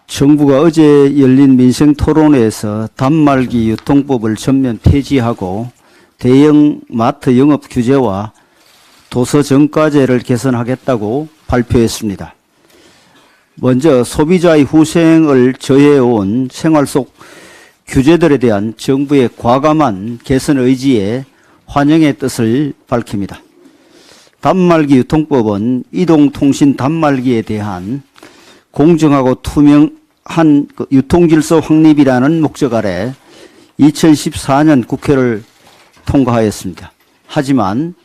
정부가 어제 열린 민생토론회에서 단말기 유통법을 전면 폐지하고 대형 마트 영업 규제와 도서정가제를 개선하겠다고 발표했습니다. 먼저 소비자의 후생을 저해해온 생활 속 규제들에 대한 정부의 과감한 개선 의지에 환영의 뜻을 밝힙니다. 단말기 유통법은 이동통신 단말기에 대한 공정하고 투명한 유통질서 확립이라는 목적 아래 2014년 국회를 통과하였습니다. 하지만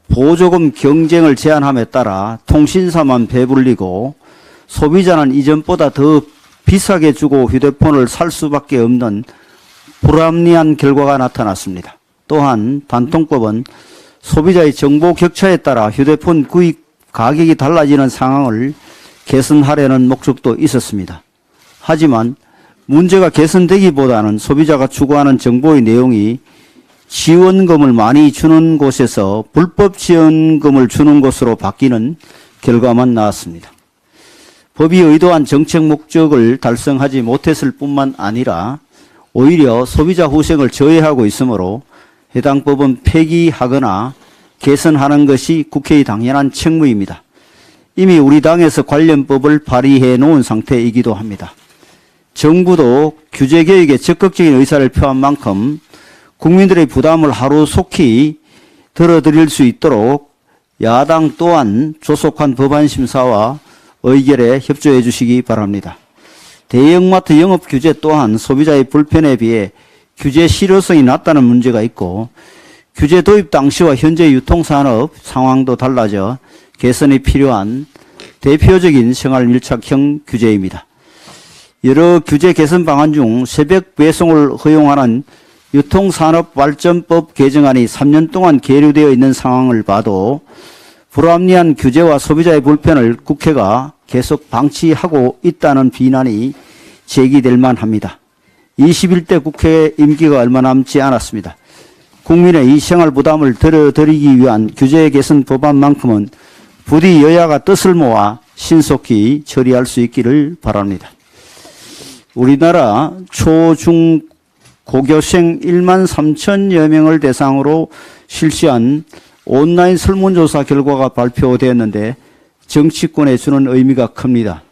보조금 경쟁을 제한함에 따라 통신사만 배불리고 소비자는 이전보다 더 비싸게 주고 휴대폰을 살 수밖에 없는 불합리한 결과가 나타났습니다. 또한 단통법은 소비자의 정보 격차에 따라 휴대폰 구입 가격이 달라지는 상황을 개선하려는 목적도 있었습니다. 하지만 문제가 개선되기보다는 소비자가 추구하는 정보의 내용이 지원금을 많이 주는 곳에서 불법 지원금을 주는 곳으로 바뀌는 결과만 나왔습니다. 법이 의도한 정책 목적을 달성하지 못했을 뿐만 아니라 오히려 소비자 후생을 저해하고 있으므로 해당 법은 폐기하거나 개선하는 것이 국회의 당연한 책무입니다. 이미 우리 당에서 관련 법을 발의해 놓은 상태이기도 합니다. 정부도 규제 개혁에 적극적인 의사를 표한 만큼 국민들의 부담을 하루속히 덜어드릴 수 있도록 야당 또한 조속한 법안 심사와 의결에 협조해 주시기 바랍니다. 대형마트 영업 규제 또한 소비자의 불편에 비해 규제 실효성이 낮다는 문제가 있고 규제 도입 당시와 현재 유통산업 상황도 달라져 개선이 필요한 대표적인 생활 밀착형 규제입니다. 여러 규제 개선 방안 중 새벽 배송을 허용하는 유통산업발전법 개정안이 3년 동안 계류되어 있는 상황을 봐도 불합리한 규제와 소비자의 불편을 국회가 계속 방치하고 있다는 비난이 제기될 만합니다. 21대 국회 임기가 얼마 남지 않았습니다. 국민의 이 생활 부담을 덜어드리기 위한 규제 개선 법안만큼은 부디 여야가 뜻을 모아 신속히 처리할 수 있기를 바랍니다. 우리나라 초, 중, 고교생 1만 3천여 명을 대상으로 실시한 온라인 설문조사 결과가 발표되었는데 정치권에 주는 의미가 큽니다.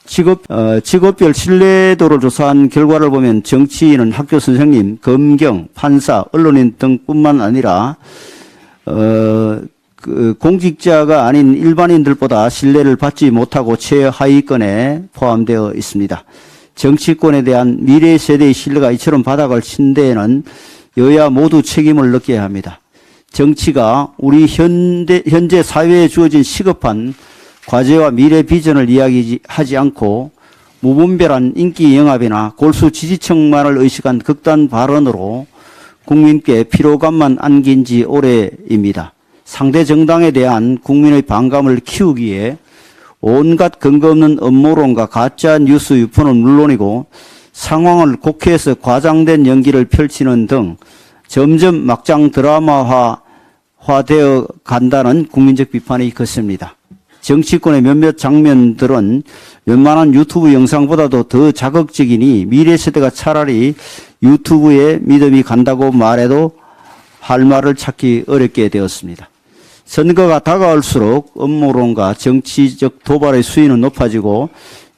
직업별 신뢰도를 조사한 결과를 보면 정치인은 학교 선생님, 검경, 판사, 언론인 등뿐만 아니라 공직자가 아닌 일반인들보다 신뢰를 받지 못하고 최하위권에 포함되어 있습니다. 정치권에 대한 미래 세대의 신뢰가 이처럼 바닥을 친 데에는 여야 모두 책임을 느껴야 합니다. 정치가 우리 현재 사회에 주어진 시급한 과제와 미래 비전을 이야기하지 않고 무분별한 인기 영합이나 골수 지지층만을 의식한 극단 발언으로 국민께 피로감만 안긴 지 오래입니다. 상대 정당에 대한 국민의 반감을 키우기에 온갖 근거 없는 음모론과 가짜 뉴스 유포는 물론이고 상황을 국회에서 과장된 연기를 펼치는 등 점점 막장 드라마화되어 간다는 국민적 비판이 컸습니다. 정치권의 몇몇 장면들은 웬만한 유튜브 영상보다도 더 자극적이니 미래 세대가 차라리 유튜브에 믿음이 간다고 말해도 할 말을 찾기 어렵게 되었습니다. 선거가 다가올수록 음모론과 정치적 도발의 수위는 높아지고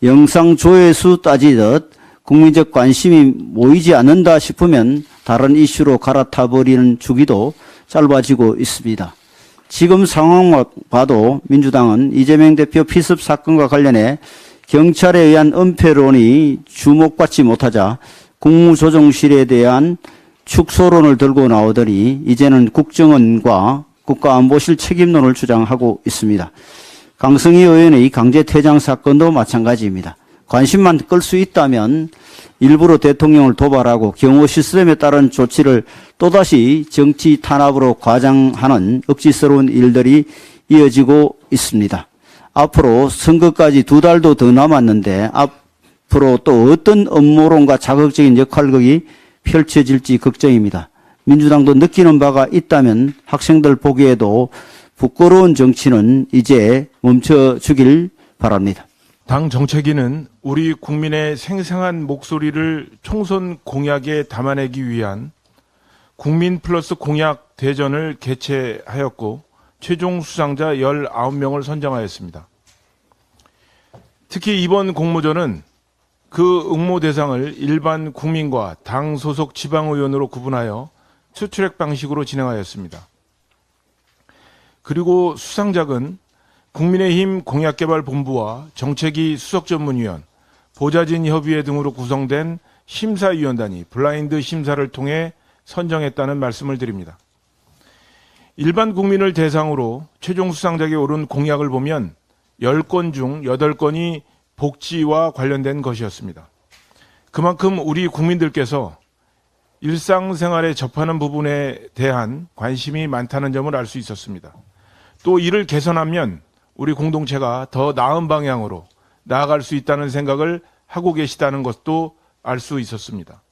영상 조회수 따지듯 국민적 관심이 모이지 않는다 싶으면 다른 이슈로 갈아타버리는 주기도 짧아지고 있습니다. 지금 상황만 봐도 민주당은 이재명 대표 피습 사건과 관련해 경찰에 의한 은폐론이 주목받지 못하자 국무조정실에 대한 축소론을 들고 나오더니 이제는 국정원과 국가안보실 책임론을 주장하고 있습니다. 강승희 의원의 강제퇴장 사건도 마찬가지입니다. 관심만 끌 수 있다면 일부러 대통령을 도발하고 경호 시스템에 따른 조치를 또다시 정치 탄압으로 과장하는 억지스러운 일들이 이어지고 있습니다. 앞으로 선거까지 2달도 더 남았는데 앞으로 또 어떤 음모론과 자극적인 역할극이 펼쳐질지 걱정입니다. 민주당도 느끼는 바가 있다면 학생들 보기에도 부끄러운 정치는 이제 멈춰주길 바랍니다. 당 정책위는 우리 국민의 생생한 목소리를 총선 공약에 담아내기 위한 국민 플러스 공약 대전을 개최하였고 최종 수상자 19명을 선정하였습니다. 특히 이번 공모전은 그 응모 대상을 일반 국민과 당 소속 지방의원으로 구분하여 투트랙 방식으로 진행하였습니다. 그리고 수상작은 국민의힘 공약개발본부와 정책위 수석전문위원, 보좌진협의회 등으로 구성된 심사위원단이 블라인드 심사를 통해 선정했다는 말씀을 드립니다. 일반 국민을 대상으로 최종 수상작에 오른 공약을 보면 10건 중 8건이 복지와 관련된 것이었습니다. 그만큼 우리 국민들께서 일상생활에 접하는 부분에 대한 관심이 많다는 점을 알 수 있었습니다. 또 이를 개선하면 우리 공동체가 더 나은 방향으로 나아갈 수 있다는 생각을 하고 계시다는 것도 알 수 있었습니다.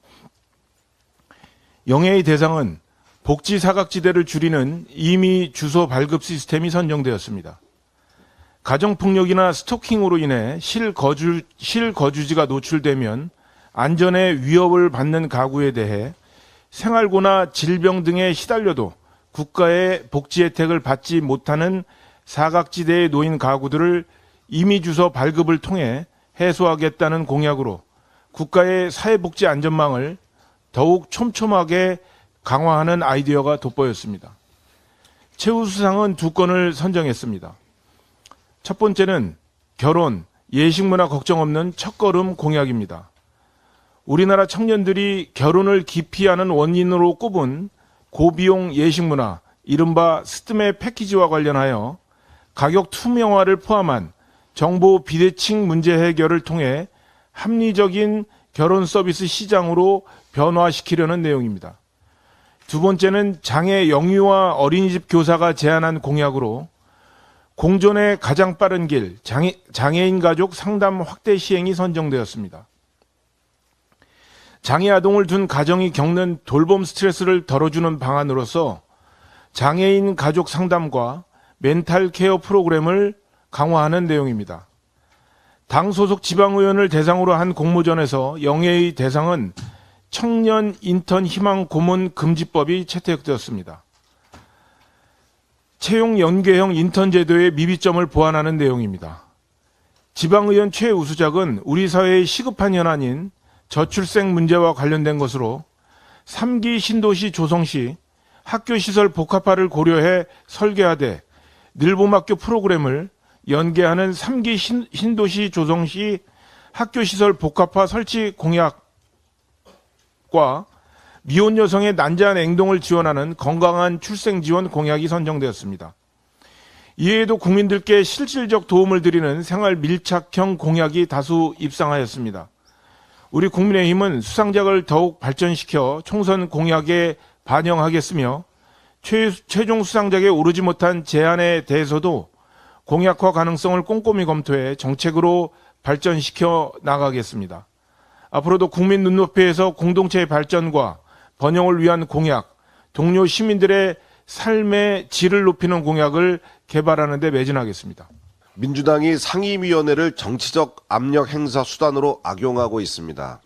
영예의 대상은 복지 사각지대를 줄이는 임의 주소 발급 시스템이 선정되었습니다. 가정폭력이나 스토킹으로 인해 실거주지가 노출되면 안전에 위협을 받는 가구에 대해 생활고나 질병 등에 시달려도 국가의 복지 혜택을 받지 못하는 사각지대에 놓인 가구들을 임의주소 발급을 통해 해소하겠다는 공약으로 국가의 사회복지 안전망을 더욱 촘촘하게 강화하는 아이디어가 돋보였습니다. 최우수상은 2건을 선정했습니다. 첫 번째는 결혼, 예식문화 걱정 없는 첫걸음 공약입니다. 우리나라 청년들이 결혼을 기피하는 원인으로 꼽은 고비용 예식문화, 이른바 스드메 패키지와 관련하여 가격 투명화를 포함한 정보 비대칭 문제 해결을 통해 합리적인 결혼 서비스 시장으로 변화시키려는 내용입니다. 두 번째는 장애 영유아 어린이집 교사가 제안한 공약으로 공존의 가장 빠른 길, 장애인 가족 상담 확대 시행이 선정되었습니다. 장애 아동을 둔 가정이 겪는 돌봄 스트레스를 덜어주는 방안으로서 장애인 가족 상담과 멘탈 케어 프로그램을 강화하는 내용입니다. 당 소속 지방의원을 대상으로 한 공모전에서 영예의 대상은 청년 인턴 희망 고문 금지법이 채택되었습니다. 채용 연계형 인턴 제도의 미비점을 보완하는 내용입니다. 지방의원 최우수작은 우리 사회의 시급한 현안인 저출생 문제와 관련된 것으로 3기 신도시 조성 시 학교시설 복합화를 고려해 설계하되 늘봄학교 프로그램을 연계하는 3기 신도시 조성 시 학교시설 복합화 설치 공약과 미혼 여성의 난자한 행동을 지원하는 건강한 출생 지원 공약이 선정되었습니다. 이외에도 국민들께 실질적 도움을 드리는 생활 밀착형 공약이 다수 입상하였습니다. 우리 국민의힘은 수상작을 더욱 발전시켜 총선 공약에 반영하겠으며 최종 수상작에 오르지 못한 제안에 대해서도 공약화 가능성을 꼼꼼히 검토해 정책으로 발전시켜 나가겠습니다. 앞으로도 국민 눈높이에서 공동체의 발전과 번영을 위한 공약, 동료 시민들의 삶의 질을 높이는 공약을 개발하는 데 매진하겠습니다. 민주당이 상임위원회를 정치적 압력 행사 수단으로 악용하고 있습니다.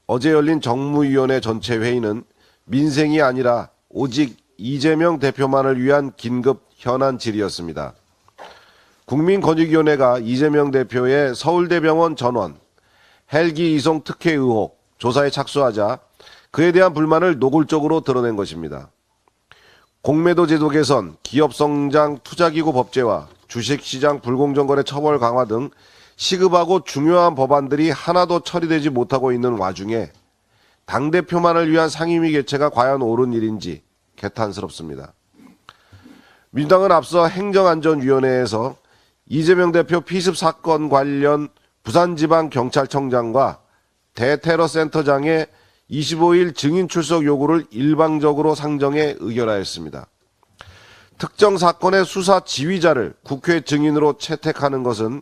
어제 열린 정무위원회 전체 회의는 민생이 아니라 오직 이재명 대표만을 위한 긴급 현안 질의였습니다. 국민권익위원회가 이재명 대표의 서울대병원 전원, 헬기 이송 특혜 의혹 조사에 착수하자 그에 대한 불만을 노골적으로 드러낸 것입니다. 공매도 제도 개선, 기업성장 투자기구 법제화, 주식시장 불공정거래 처벌 강화 등 시급하고 중요한 법안들이 하나도 처리되지 못하고 있는 와중에 당대표만을 위한 상임위 개최가 과연 옳은 일인지 개탄스럽습니다. 민주당은 앞서 행정안전위원회에서 이재명 대표 피습 사건 관련 부산지방경찰청장과 대테러센터장의 25일 증인 출석 요구를 일방적으로 상정해 의결하였습니다. 특정 사건의 수사 지휘자를 국회 증인으로 채택하는 것은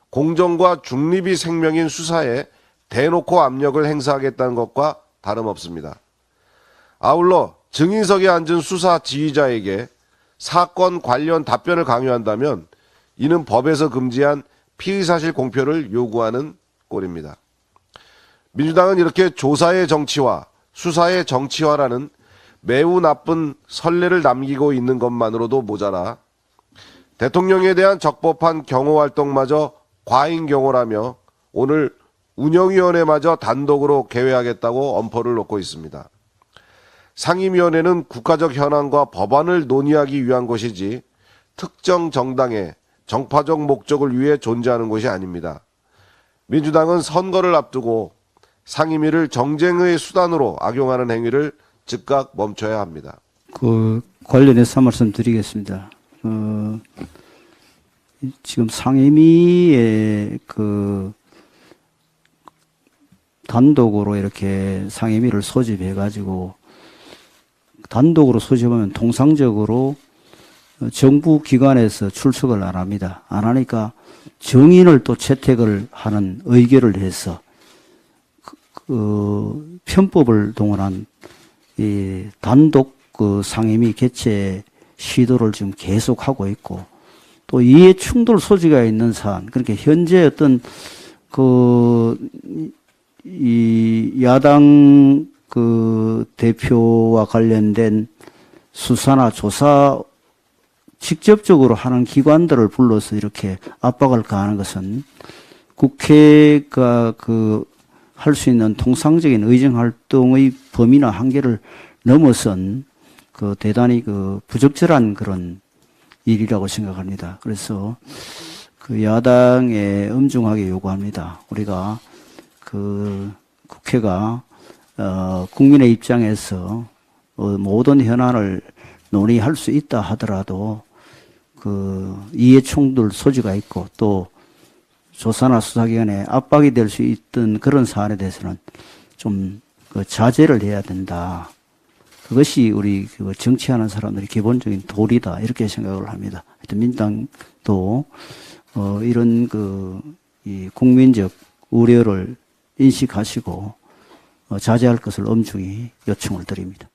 공정과 중립이 생명인 수사에 대놓고 압력을 행사하겠다는 것과 다름없습니다. 아울러 증인석에 앉은 수사 지휘자에게 사건 관련 답변을 강요한다면 이는 법에서 금지한 피의사실 공표를 요구하는 꼴입니다. 민주당은 이렇게 조사의 정치화, 수사의 정치화라는 매우 나쁜 선례를 남기고 있는 것만으로도 모자라 대통령에 대한 적법한 경호활동마저 과잉 경호라며 오늘 운영위원회마저 단독으로 개회하겠다고 엄포를 놓고 있습니다. 상임위원회는 국가적 현안과 법안을 논의하기 위한 것이지 특정 정당의 정파적 목적을 위해 존재하는 것이 아닙니다. 민주당은 선거를 앞두고 상임위를 정쟁의 수단으로 악용하는 행위를 즉각 멈춰야 합니다. 관련해서 한 말씀 드리겠습니다. 지금 상임위에 단독으로 이렇게 상임위를 소집해가지고 단독으로 소집하면 통상적으로 정부 기관에서 출석을 안 합니다. 안 하니까 정인을 또 채택을 하는 의결을 해서 편법을 동원한 이 단독 상임위 개최 시도를 지금 계속하고 있고 또 이해 충돌 소지가 있는 사안, 그러니까 현재 어떤 이 야당 대표와 관련된 수사나 조사 직접적으로 하는 기관들을 불러서 이렇게 압박을 가하는 것은 국회가 할 수 있는 통상적인 의정 활동의 범위나 한계를 넘어선 대단히 부적절한 그런 일이라고 생각합니다. 그래서 야당에 엄중하게 요구합니다. 우리가 국회가 국민의 입장에서 모든 현안을 논의할 수 있다 하더라도 이해 충돌 소지가 있고 또 조사나 수사기관에 압박이 될 수 있던 그런 사안에 대해서는 좀 자제를 해야 된다. 그것이 우리 정치하는 사람들의 기본적인 도리다 이렇게 생각을 합니다. 하여튼 민주당도 이런 이 국민적 우려를 인식하시고 자제할 것을 엄중히 요청을 드립니다.